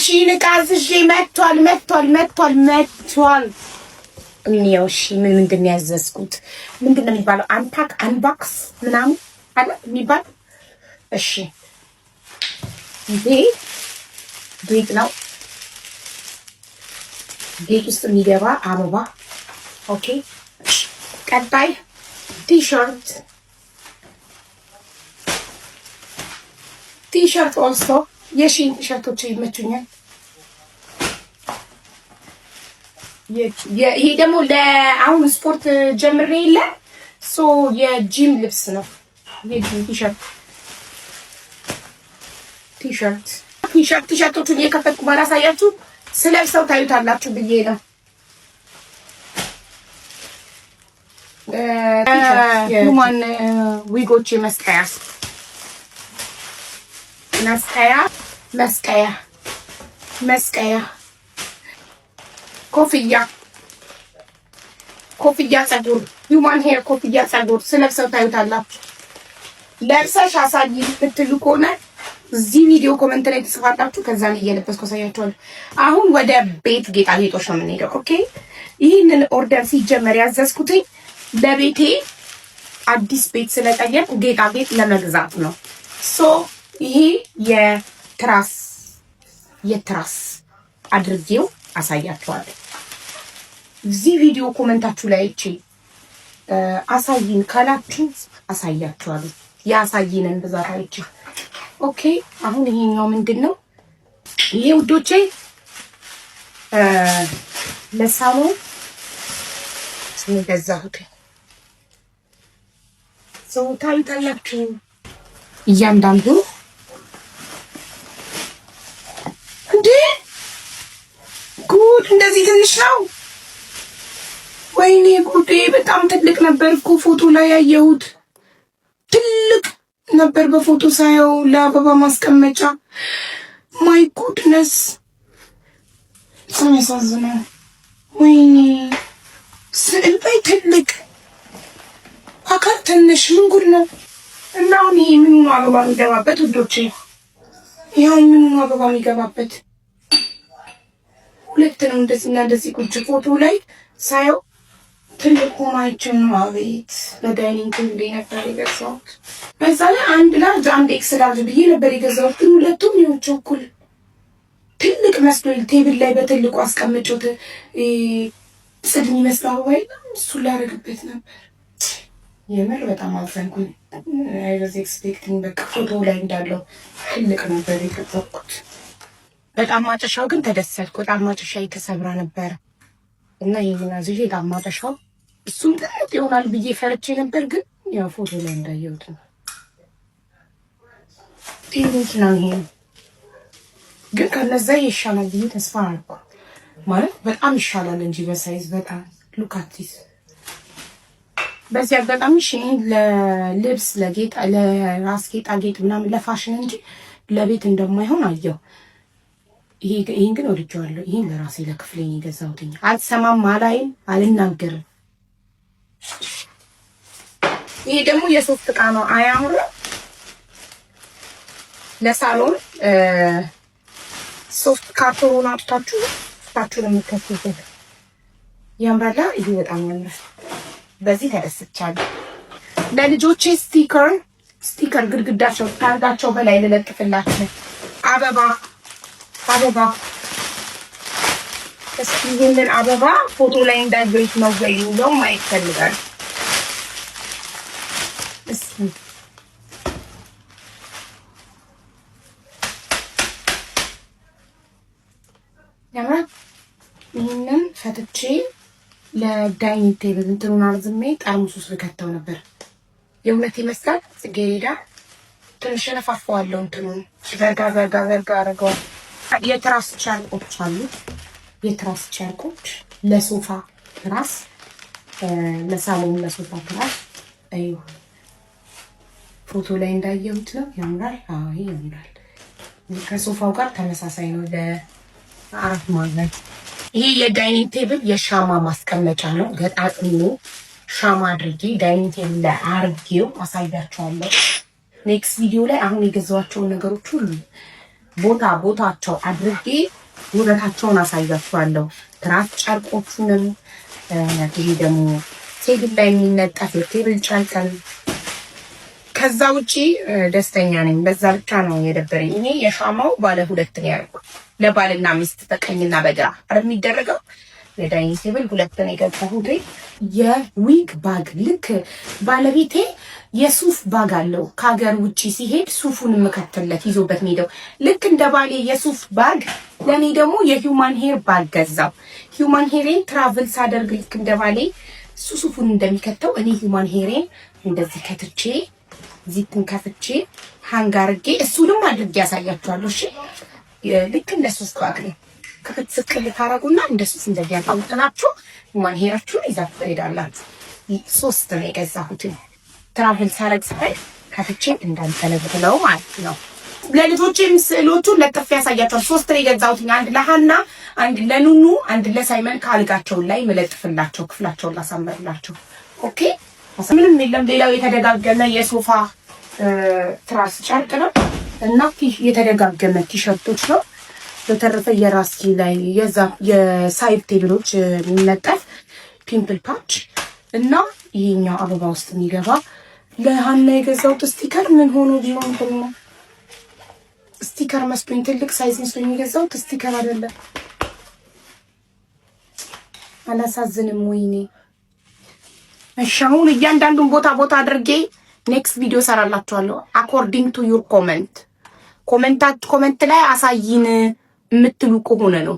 ማሽን ቃዝሽ መጥቷል እኔው እሺ ምንድን ያዘዝኩት ምንድነው የሚባለው አንባክስ ምናምን አለ የሚባል እሺ ቤት ነው ቤት ውስጥ የሚገባ አበባ ኦኬ ቀጣይ ቲሸርት also የሺን ቲሸርቶች ይመቹኛል ይሄ ደግሞ ለአሁን ስፖርት ጀምሬ የለ ሶ የጂም ልብስ ነው የጂም ቲሸርቶቹን የከፈትኩ ባላሳያችሁ ስለብሰው ታዩታላችሁ ብዬ ነው ሁማን ዊጎች መስቀያ ኮፍያ ፀጉር ሁማን ሄር ኮፍያ ፀጉር ስለብሰው ታዩታላችሁ ለብሰሽ አሳይ ብትሉ ከሆነ እዚህ ቪዲዮ ኮሜንት ላይ ተጽፋላችሁ ከዛ ላይ እየለበስኩ አሳያችኋለሁ አሁን ወደ ቤት ጌጣጌጦች ነው የምንሄደው ኦኬ ይህንን ኦርደር ሲጀመር ያዘዝኩትኝ ለቤቴ አዲስ ቤት ስለቀየርኩ ጌጣጌጥ ለመግዛት ነው ሶ ይሄ የትራስ አድርጌው አሳያችኋለሁ እዚህ ቪዲዮ ኮሜንታችሁ ላይ እቺ አሳይን ካላችሁ አሳያችኋለሁ ያሳይነን ብዛት አይቺ ኦኬ አሁን ይሄኛው ምንድነው ይሄ ውዶቼ ለሳሎን ስለገዛሁት ሰው ታይታላችሁ እያንዳንዱ እንዴ ጉድ እንደዚህ ትንሽ ነው ወይኔ ጉዴ በጣም ትልቅ ነበር እኮ ፎቶ ላይ ያየሁት ትልቅ ነበር በፎቶ ሳየው ለአበባ ማስቀመጫ ማይ ጉድነስ ሰምያሳዝነ ወይኔ ስዕል ላይ ትልቅ አካል ትንሽ ምን ጉድ ነው እና አሁን ይሄ ምን ነው አበባ የሚገባበት ውዶቼ ያው ምን ነው አበባ የሚገባበት ሁለት ነው እንደዚህና እንደዚህ ቁጭ ፎቶ ላይ ሳየው ትልቅ ሆማችን ነው አቤት ለዳይኒንግ ቴብል ነበር የገዛሁት በዛ ላይ አንድ ኤክስ ላርጅ ብዬ ነበር የገዛሁት ግን ሁለቱም ነው እኩል ትልቅ መስሎኝ ቴብል ላይ በትልቁ አስቀምጬው ጽድ የሚመስል አበባ እሱ ላደርግበት ነበር የምር በጣም አዘንኩኝ አይ ዋዝ ኤክስፔክቲንግ በቃ ፎቶ ላይ እንዳለው ትልቅ ነበር የገዛሁት በጣም ማጨሻው ግን ተደሰትኩ በጣም ማጨሻ የተሰብራ ነበር እና ይሄን አዝዤ በጣም ማጨሻው እሱም ትልቅ ይሆናል ብዬ ፈርቼ ነበር ግን ያው ፎቶ ላይ እንዳየሁት ነው ትንሽ ነው ይሄ ግን ከነዛ ይሻላል ብዬ ተስፋ አደረኩ ማለት በጣም ይሻላል እንጂ በሳይዝ በጣም ሉካቲስ በዚህ አጋጣሚ ሼን ለልብስ ለጌጥ ለራስ ጌጣጌጥ ምናምን ለፋሽን እንጂ ለቤት እንደማይሆን አየሁ ይሄን ግን ወድጄዋለሁ ይሄን ለራሴ ለክፍሌ የገዛሁትኝ አልሰማም አላይም አልናገርም ይሄ ደግሞ የሶፍት ዕቃ ነው አያምር ለሳሎን ሶፍት ካርቶን አውጥታችሁ ስታችሁን የምትከፍቱበት ያምራላ ይሄ በጣም ያምራል በዚህ ተደስቻለሁ ለልጆቼ ስቲከር ግድግዳቸው ታርጋቸው በላይ ልለጥፍላችሁ አበባ እስኪ ይሄንን አበባ ፎቶ ላይ እንዳይገኝ ነው ነው ማየት ፈልጋለሁ እስኪ ያምራል ይሄንን ፈትቼ ለዳይኒንግ ቴብል እንትኑን አርዝሜ ጠርሙስ ውስጥ ከተው ነበር የእውነት ይመስላል ጽጌረዳ ትንሽ ነፋፋዋለሁ እንትኑን ዘርጋ አረጋው የትራስ ቻርቆች አሉ የትራስ ቻርቆች ለሶፋ ትራስ ለሳሎን ለሶፋ ትራስ አዩ ፎቶ ላይ እንዳየሁት ነው ያምራል አይ ያምራል ከሶፋው ጋር ተመሳሳይ ነው ለአራት ማለት ይሄ የዳይኒንግ ቴብል የሻማ ማስቀመጫ ነው ገጣጥሞ ሻማ አድርጌ ዳይኒንግ ቴብል ላይ አርጌው አሳያችኋለሁ ኔክስት ቪዲዮ ላይ አሁን የገዛኋቸው ነገሮች ሁሉ ቦታቸው አድርጌ ውበታቸውን አሳያችኋለሁ። ትራስ ጨርቆቹንም ይሄ ደግሞ ቴብል ላይ የሚነጠፍ የቴብል ጨርቅን። ከዛ ውጪ ደስተኛ ነኝ። በዛ ብቻ ነው የደበረኝ። እኔ የሻማው ባለ 2 ነው ያልኩት። ለባልና ሚስት በቀኝና በግራ የሚደረገው የዳይኒንግ ቴብል 2 ነው የገዛሁት። የዊግ ባግ ልክ ባለቤቴ የሱፍ ባግ አለው። ከሀገር ውጪ ሲሄድ ሱፉን የምከትለት ይዞበት ሄደው ልክ እንደ ባሌ የሱፍ ባግ ለኔ ደግሞ የሂውማን ሄር ባግ ገዛው። ሂውማን ሄሬን ትራቭል ሳደርግ ልክ እንደ ባሌ ሱፉን እንደሚከተው እኔ ሂውማን ሄሬን እንደዚህ ከትቼ ዚፕን ከፍቼ ሃንግ አድርጌ እሱንም አድርጌ ያሳያችኋለሁ። እሺ ልክ እንደ ሱፍ ባግ ነው። ከፍት ስቅል ታረጉና እንደሱ እንደዚህ ያጣውጥናችሁ ሂውማን ሄራችሁን ይዛችሁ ትሄዳላችሁ። 3 ነው የገዛሁት። ትራቭል ሳረግ ሳይ ከፍቼ እንዳንተለብለው ማለት ነው። ለልጆቼም ስዕሎቹን ለጥፌ ያሳያቸዋል። 3 ነው የገዛሁት። አንድ ለሃና፣ አንድ ለኑኑ፣ አንድ ለሳይመን ካልጋቸው ላይ መለጥፍላቸው ክፍላቸውን ላሳመርላቸው። ኦኬ ምንም የለም። ሌላው የተደጋገመ የሶፋ ትራስ ጨርቅ ነው እና የተደጋገመ ቲሸርቶች ነው። በተረፈ የራስኪ ላይ የሳይድ ቴብሎች የሚነጠፍ ፒምፕል ፓች እና ይሄኛው አበባ ውስጥ የሚገባ ለሃና የገዛሁት ስቲከር ምን ሆኖ ቢሆን ነው ስቲከር መስሎኝ ትልቅ ሳይዝ መስሎኝ የገዛሁት ስቲከር አይደለም። አላሳዝንም ወይኔ። እሺ አሁን እያንዳንዱን ቦታ አድርጌ ኔክስት ቪዲዮ ሰራላችኋለሁ። አኮርዲንግ ቱ ዩር ኮመንት ላይ አሳይን የምትሉ ከሆነ ነው